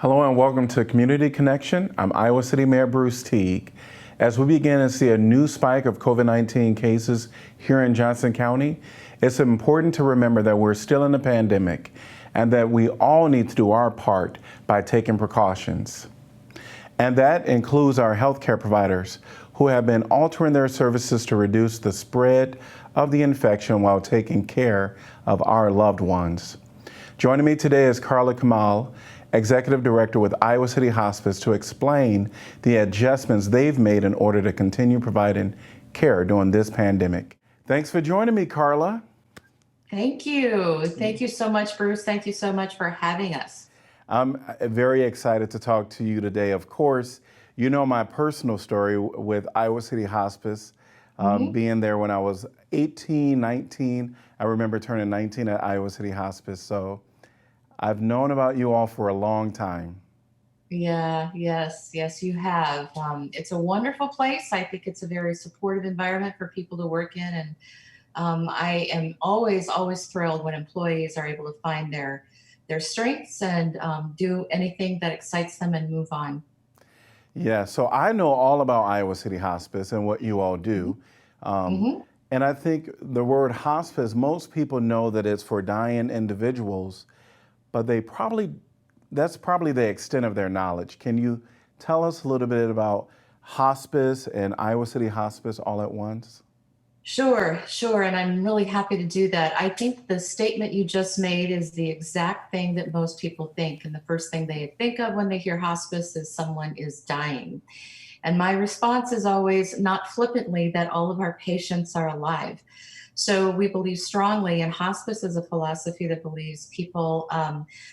Hello and welcome to Community Connection. I'm Iowa City Mayor Bruce Teague. As we begin to see a new spike of COVID-19 cases here in Johnson County, it's important to remember that we're still in a pandemic and that we all need to do our part by taking precautions. And that includes our healthcare providers who have been altering their services to reduce the spread of the infection while taking care of our loved ones. Joining me today is Karla Kamal, Executive Director with Iowa City Hospice, to explain the adjustments they've made in order to continue providing care during this pandemic. Thanks for joining me, Karla. Thank you. Thank you so much, Bruce. Thank you so much for having us. I'm very excited to talk to you today. Of course, you know my personal story with Iowa City Hospice, being there when I was 18, 19. I remember turning 19 at Iowa City Hospice. So I've known about you all for a long time. Yes, you have. It's a wonderful place. I think it's a very supportive environment for people to work in. And I am always thrilled when employees are able to find their strengths and do anything that excites them and move on. Yeah, so I know all about Iowa City Hospice and what you all do. hmm And I think the word hospice, most people know that it's for dying individuals, but that's probably the extent of their knowledge. Can you tell us a little bit about hospice and Iowa City Hospice all at once? Sure. And I'm really happy to do that. I think the statement you just made is the exact thing that most people think. And the first thing they think of when they hear hospice is someone is dying. And my response is always not flippantly that all of our patients are alive. So we believe strongly, and hospice is a philosophy that believes people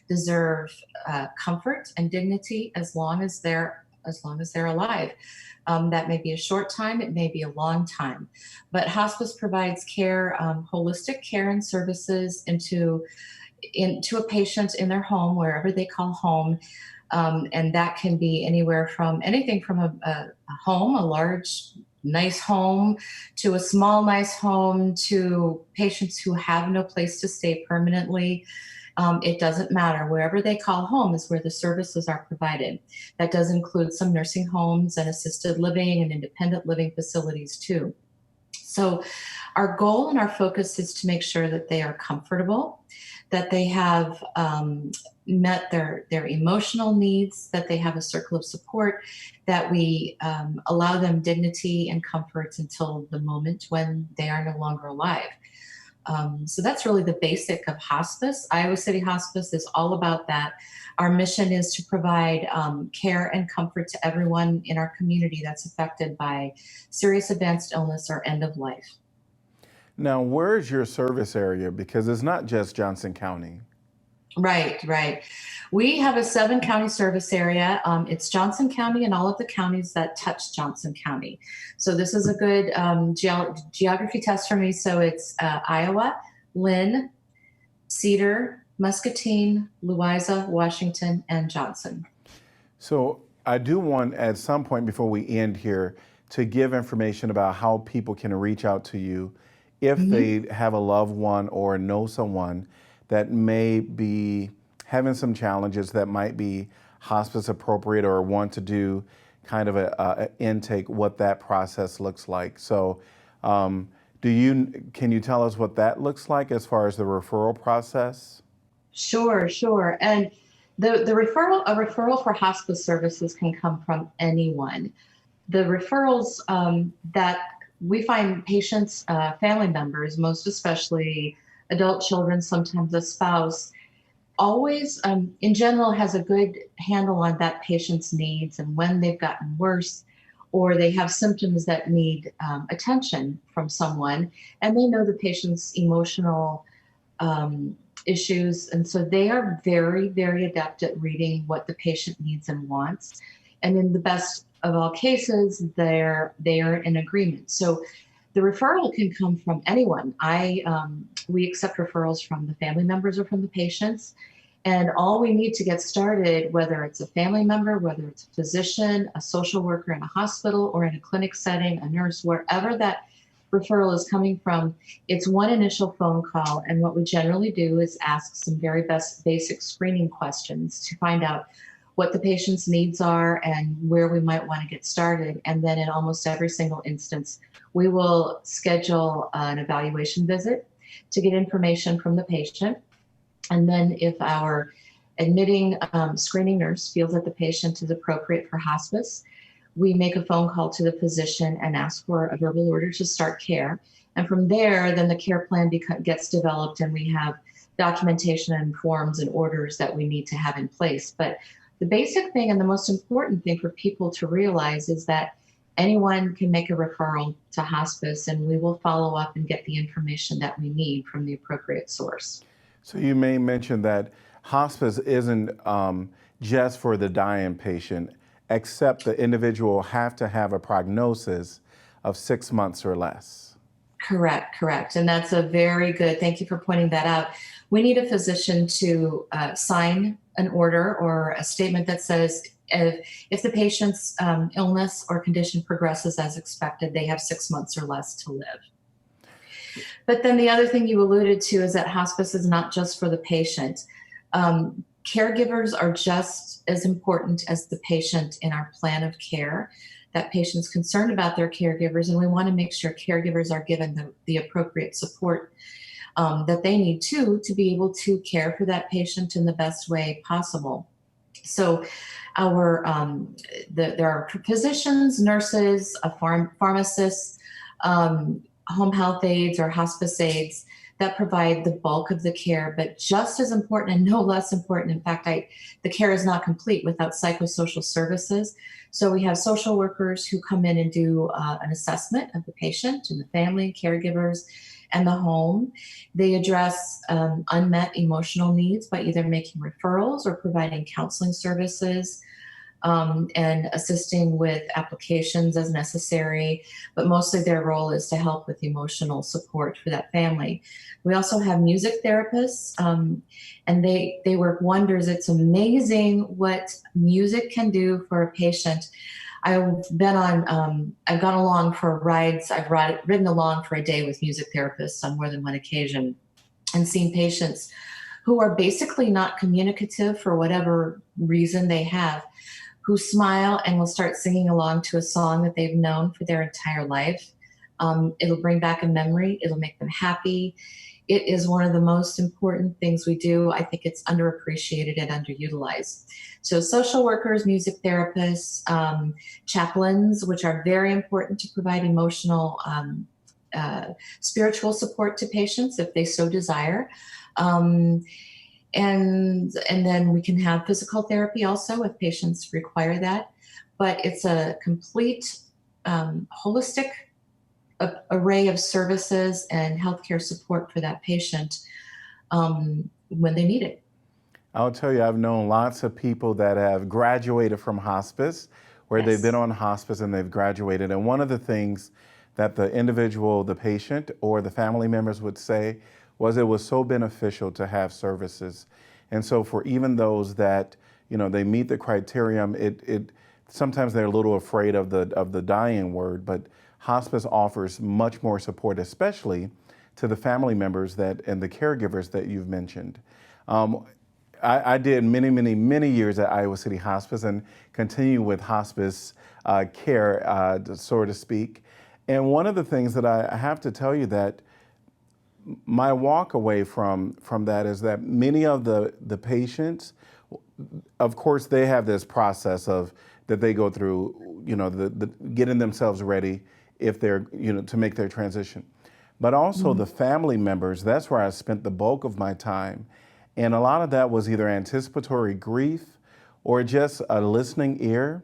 deserve comfort and dignity as long as they're alive. That may be a short time, it may be a long time, but hospice provides care, holistic care and services into a patient in their home, wherever they call home. And that can be anything from a home, a large, nice home, to a small, nice home, to patients who have no place to stay permanently. It doesn't matter. Wherever they call home is where the services are provided. That does include some nursing homes and assisted living and independent living facilities too. So our goal and our focus is to make sure that they are comfortable, that they have met their emotional needs, that they have a circle of support, that we allow them dignity and comfort until the moment when they are no longer alive. So that's really the basic of hospice. Iowa City Hospice is all about that. Our mission is to provide care and comfort to everyone in our community that's affected by serious advanced illness or end of life. Now, where's your service area? Because it's not just Johnson County. Right. We have a 7 county service area. It's Johnson County and all of the counties that touch Johnson County. So this is a good geography test for me. So it's Iowa, Lynn, Cedar, Muscatine, Louisa, Washington, and Johnson. So I do want, at some point before we end here, to give information about how people can reach out to you if they have a loved one or know someone that may be having some challenges that might be hospice appropriate or want to do kind of a intake, what that process looks like. So can you tell us what that looks like as far as the referral process? Sure. And a referral for hospice services can come from anyone. The referrals that we find patients, family members, most especially adult children, sometimes a spouse, always, in general, has a good handle on that patient's needs and when they've gotten worse or they have symptoms that need attention from someone, and they know the patient's emotional issues. And so they are very adept at reading what the patient needs and wants. And in the best of all cases, they're in agreement. So the referral can come from anyone. We accept referrals from the family members or from the patients. And all we need to get started, whether it's a family member, whether it's a physician, a social worker in a hospital or in a clinic setting, a nurse, wherever that referral is coming from, it's one initial phone call. And what we generally do is ask some very basic screening questions to find out what the patient's needs are and where we might want to get started. And then in almost every single instance, we will schedule an evaluation visit to get information from the patient. And then if our admitting screening nurse feels that the patient is appropriate for hospice, we make a phone call to the physician and ask for a verbal order to start care. And from there, then the care plan gets developed, and we have documentation and forms and orders that we need to have in place. But the basic thing and the most important thing for people to realize is that anyone can make a referral to hospice, and we will follow up and get the information that we need from the appropriate source. So you may mention that hospice isn't just for the dying patient, except the individual have to have a prognosis of 6 months or less. Correct. And that's a very good, thank you for pointing that out. We need a physician to sign an order or a statement that says if the patient's illness or condition progresses as expected, they have 6 months or less to live. But then the other thing you alluded to is that hospice is not just for the patient. Caregivers are just as important as the patient in our plan of care. That patient's concerned about their caregivers, and we want to make sure caregivers are given the appropriate support that they need to be able to care for that patient in the best way possible. So there are physicians, nurses, pharmacists, home health aides or hospice aides that provide the bulk of the care, but just as important and no less important, in fact, the care is not complete without psychosocial services. So we have social workers who come in and do an assessment of the patient and the family, caregivers, and the home. They address unmet emotional needs by either making referrals or providing counseling services, and assisting with applications as necessary, but mostly their role is to help with emotional support for that family. We also have music therapists, and they work wonders. It's amazing what music can do for a patient. I've gone along for rides. I've ridden along for a day with music therapists on more than one occasion and seen patients who are basically not communicative for whatever reason they have, who smile and will start singing along to a song that they've known for their entire life. It'll bring back a memory. It'll make them happy. It is one of the most important things we do. I think it's underappreciated and underutilized. So social workers, music therapists, chaplains, which are very important to provide emotional, spiritual support to patients if they so desire. And then we can have physical therapy also if patients require that. But it's a complete, holistic array of services and healthcare support for that patient when they need it. I'll tell you, I've known lots of people that have graduated from hospice, where Yes. they've been on hospice and they've graduated. And one of the things that the individual, the patient, or the family members would say was it was so beneficial to have services. And so for even those that, they meet the criterion, it sometimes they're a little afraid of the dying word, but hospice offers much more support, especially to the family members and the caregivers that you've mentioned. I did many years at Iowa City Hospice and continue with hospice care, so to speak. And one of the things that I have to tell you that my walk away from that is that many of the patients, of course, they have this process that they go through, the getting themselves ready if they're, to make their transition. But also the family members, that's where I spent the bulk of my time. And a lot of that was either anticipatory grief or just a listening ear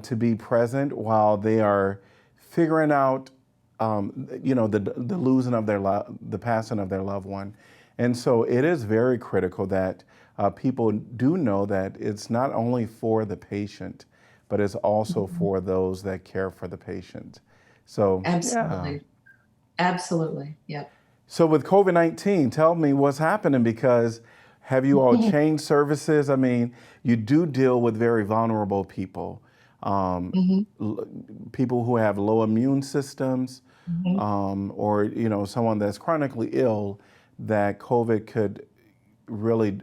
to be present while they are figuring out the losing of the passing of their loved one. And so it is very critical that people do know that it's not only for the patient, but it's also for those that care for the patient. So Absolutely. Absolutely. Yep. So with COVID-19, tell me what's happening, because have you all changed services? I mean, you do deal with very vulnerable people, people who have low immune systems, or someone that's chronically ill, that COVID could really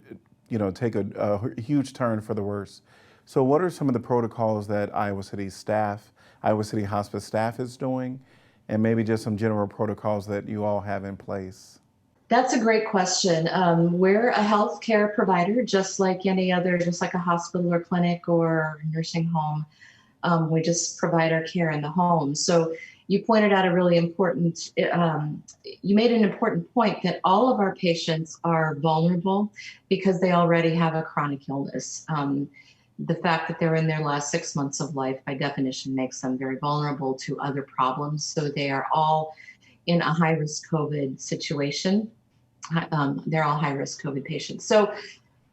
take a huge turn for the worse. So what are some of the protocols that Iowa City staff, Iowa City Hospice staff is doing, and maybe just some general protocols that you all have in place? That's a great question. We're a healthcare provider, just like any other, just like a hospital or clinic or nursing home. We just provide our care in the home. So you pointed out a really important, you made an important point that all of our patients are vulnerable because they already have a chronic illness. The fact that they're in their last 6 months of life, by definition, makes them very vulnerable to other problems. So they are all in a high-risk COVID situation. They're all high-risk COVID patients.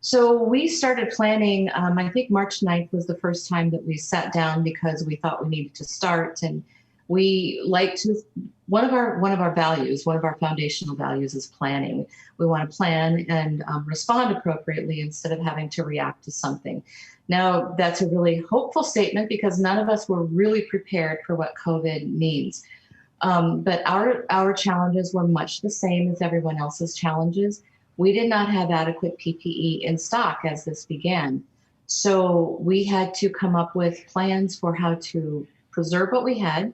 So we started planning, I think March 9th was the first time that we sat down because we thought we needed to start. And we like to, one of our values, one of our foundational values is planning. We want to plan and respond appropriately instead of having to react to something. Now, that's a really hopeful statement because none of us were really prepared for what COVID means. But our challenges were much the same as everyone else's challenges. We did not have adequate PPE in stock as this began. So we had to come up with plans for how to preserve what we had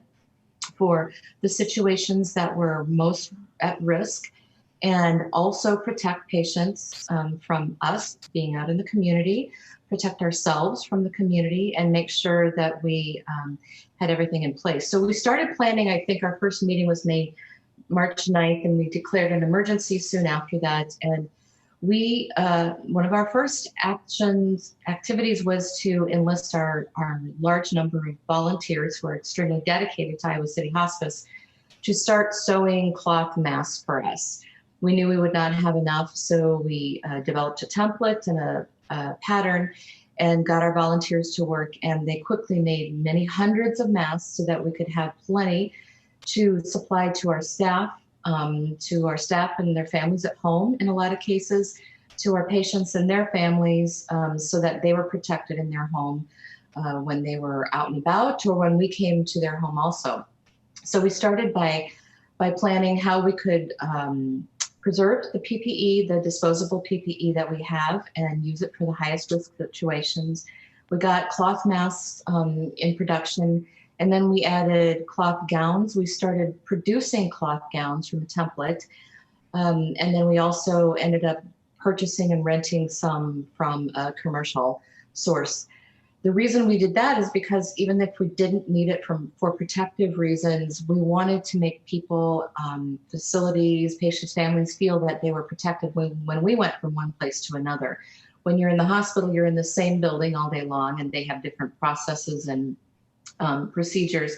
for the situations that were most at risk, and also protect patients from us being out in the community, protect ourselves from the community, and make sure that we had everything in place. So we started planning. I think our first meeting was made March 9th, and we declared an emergency soon after that. And we, one of our first activities was to enlist our large number of volunteers who are extremely dedicated to Iowa City Hospice to start sewing cloth masks for us. We knew we would not have enough, so we developed a template and a pattern and got our volunteers to work, and they quickly made many hundreds of masks so that we could have plenty to supply to our staff and their families at home in a lot of cases, to our patients and their families, so that they were protected in their home when they were out and about or when we came to their home also. So we started by planning how we could preserve the PPE, the disposable PPE that we have, and use it for the highest risk situations. We got cloth masks in production, and then we added cloth gowns. We started producing cloth gowns from a template, and then we also ended up purchasing and renting some from a commercial source. The reason we did that is because even if we didn't need it for protective reasons, we wanted to make people, facilities, patients, families feel that they were protected when we went from one place to another. When you're in the hospital, you're in the same building all day long, and they have different processes and procedures.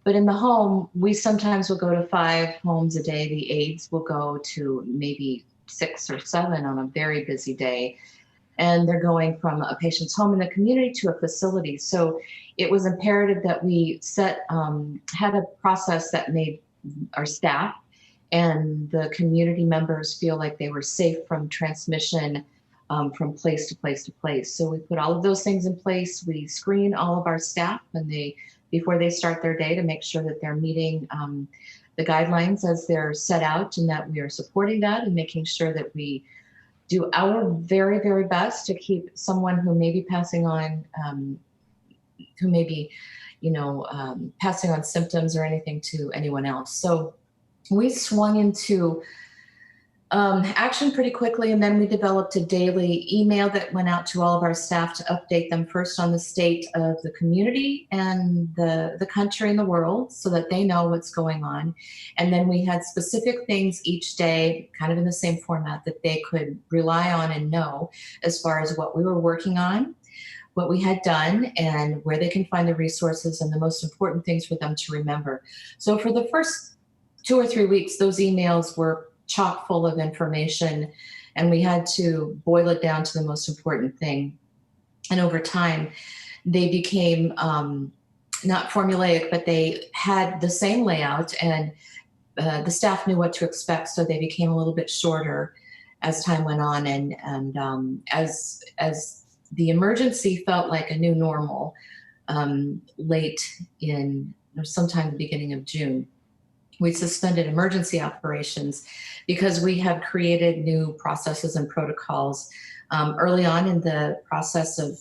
But in the home, we sometimes will go to 5 homes a day. The aides will go to maybe 6 or 7 on a very busy day. And they're going from a patient's home in the community to a facility. So it was imperative that we had a process that made our staff and the community members feel like they were safe from transmission from place to place to place. So we put all of those things in place. We screen all of our staff before they start their day to make sure that they're meeting the guidelines as they're set out, and that we are supporting that and making sure that we do our very, very best to keep someone who may be passing on, passing on symptoms or anything to anyone else. So we swung into action pretty quickly, and then we developed a daily email that went out to all of our staff to update them first on the state of the community and the country and the world, so that they know what's going on. And then we had specific things each day, kind of in the same format, that they could rely on and know as far as what we were working on, what we had done, and where they can find the resources and the most important things for them to remember. So for the first 2 or 3 weeks, those emails were chock full of information, and we had to boil it down to the most important thing. And over time, they became not formulaic, but they had the same layout, and the staff knew what to expect, so they became a little bit shorter as time went on. And as the emergency felt like a new normal late in, or sometime the beginning of June, we suspended emergency operations because we have created new processes and protocols early on in the process of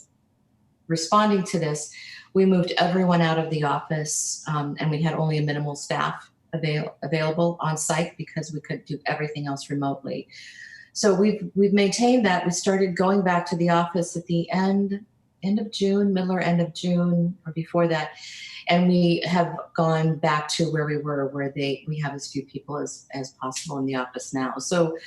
responding to this, we moved everyone out of the office, and we had only a minimal staff available on site because we could do everything else remotely. So we've maintained that. We started going back to the office at the end of June, middle or end of June, or before that, and we have gone back to where we were, where we have as few people as possible in the office now. So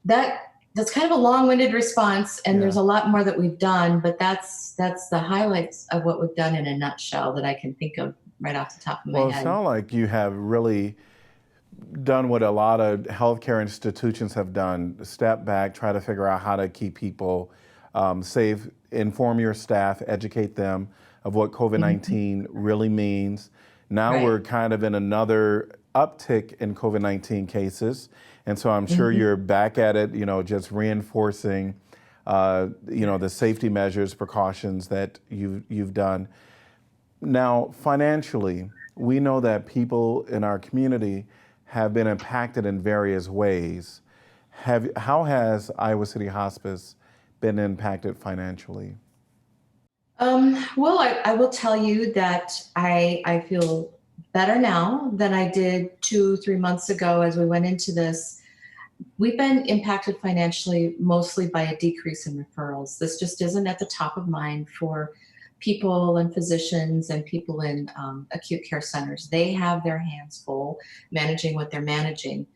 that's kind of a long-winded response, and there's a lot more that we've done, but that's the highlights of what we've done in a nutshell that I can think of right off the top of my Well, head. it sounds like you have really done what a lot of healthcare institutions have done: step back, try to figure out how to keep people safe, inform your staff, educate them of what COVID-19 really means. Now we're kind of in another uptick in COVID-19 cases. And so I'm sure you're back at it, just reinforcing, the safety measures, precautions that you've done. Now, financially, we know that people in our community have been impacted in various ways. How has Iowa City Hospice been impacted financially? Well, I will tell you that I feel better now than I did 2-3 months ago as we went into this. We've been impacted financially mostly by a decrease in referrals. This just isn't at the top of mind for people and physicians and people in acute care centers. They have their hands full managing what they're managing.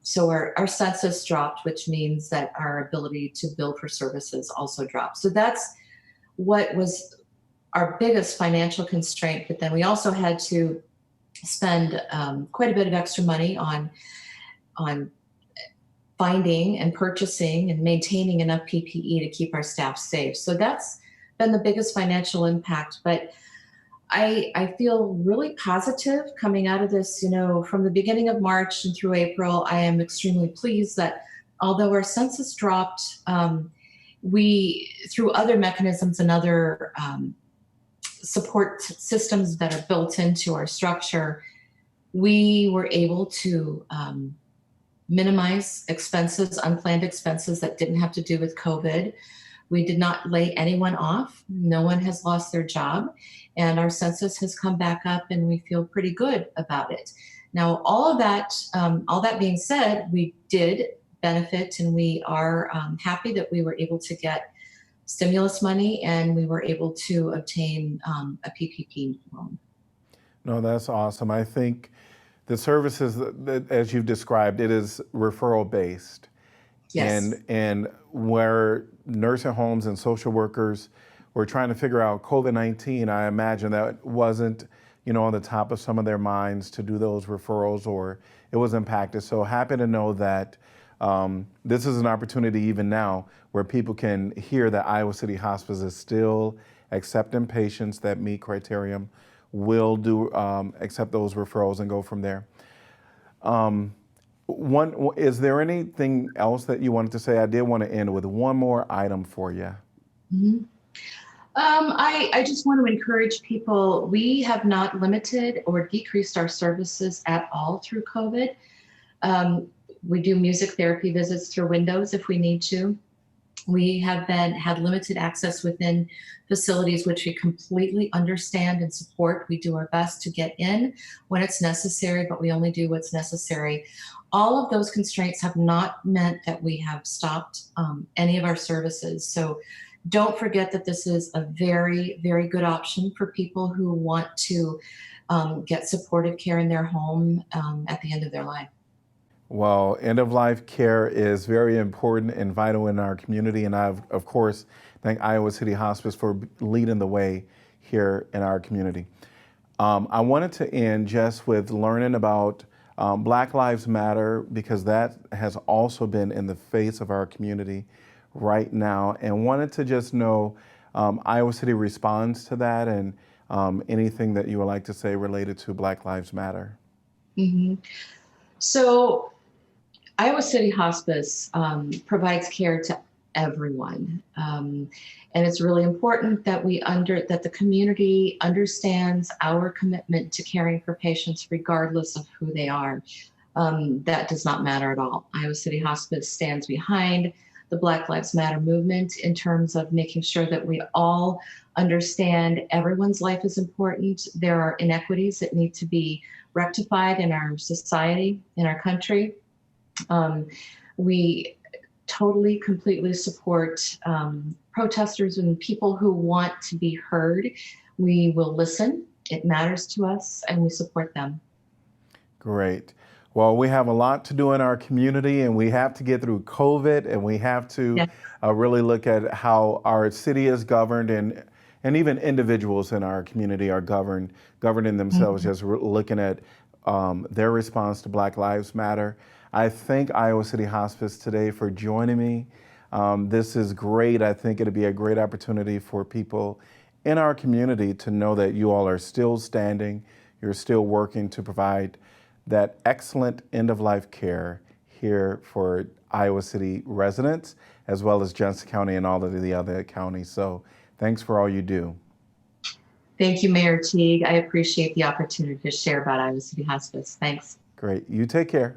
So our census dropped, which means that our ability to bill for services also dropped. So that's what was our biggest financial constraint. But then we also had to spend quite a bit of extra money on finding and purchasing and maintaining enough PPE to keep our staff safe. So that's been the biggest financial impact. But I feel really positive coming out of this. From the beginning of March and through April, I am extremely pleased that although our census dropped, we, through other mechanisms and other support systems that are built into our structure, we were able to minimize expenses, unplanned expenses that didn't have to do with COVID. We did not lay anyone off. No one has lost their job. And our census has come back up, and we feel pretty good about it. Now, all that being said, we did benefit, and we are happy that we were able to get stimulus money, and we were able to obtain a PPP loan. No, that's awesome. I think the services that, as you've described, it is referral based. Yes. And where nursing homes and social workers were trying to figure out COVID-19, I imagine that wasn't, on the top of some of their minds to do those referrals, or it was impacted. So happy to know that this is an opportunity even now where people can hear that Iowa City Hospice is still accepting patients that meet criterion, will accept those referrals and go from there. Is there anything else that you wanted to say? I did want to end with one more item for you. Mm-hmm. I just want to encourage people. We have not limited or decreased our services at all through COVID. We do music therapy visits through windows if we need to. We have had limited access within facilities, which we completely understand and support. We do our best to get in when it's necessary, but we only do what's necessary. All of those constraints have not meant that we have stopped any of our services. So don't forget that this is a very, very good option for people who want to get supportive care in their home at the end of their life. Well, end-of-life care is very important and vital in our community, and I, of course, thank Iowa City Hospice for leading the way here in our community. I wanted to end just with learning about Black Lives Matter, because that has also been in the face of our community right now, and wanted to just know Iowa City responds to that, and anything that you would like to say related to Black Lives Matter. Mm-hmm. So Iowa City Hospice provides care to everyone, and it's really important that that the community understands our commitment to caring for patients regardless of who they are. That does not matter at all. Iowa City Hospice stands behind the Black Lives Matter movement in terms of making sure that we all understand everyone's life is important. There are inequities that need to be rectified in our society, in our country. We totally, completely support protesters and people who want to be heard. We will listen. It matters to us, and we support them. Great. Well, we have a lot to do in our community, and we have to get through COVID, and we have to really look at how our city is governed, and even individuals in our community are governing themselves, just looking at their response to Black Lives Matter. I thank Iowa City Hospice today for joining me. This is great. I think it'll be a great opportunity for people in our community to know that you all are still standing, you're still working to provide that excellent end-of-life care here for Iowa City residents, as well as Johnson County and all of the other counties. So thanks for all you do. Thank you, Mayor Teague. I appreciate the opportunity to share about Iowa City Hospice. Thanks. Great. You take care.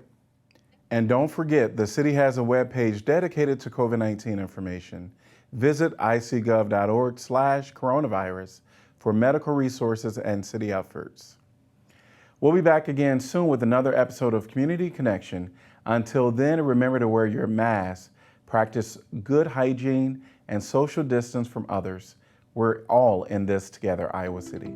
And don't forget, the city has a webpage dedicated to COVID-19 information. Visit icgov.org/coronavirus for medical resources and city efforts. We'll be back again soon with another episode of Community Connection. Until then, remember to wear your mask, practice good hygiene, and social distance from others. We're all in this together, Iowa City.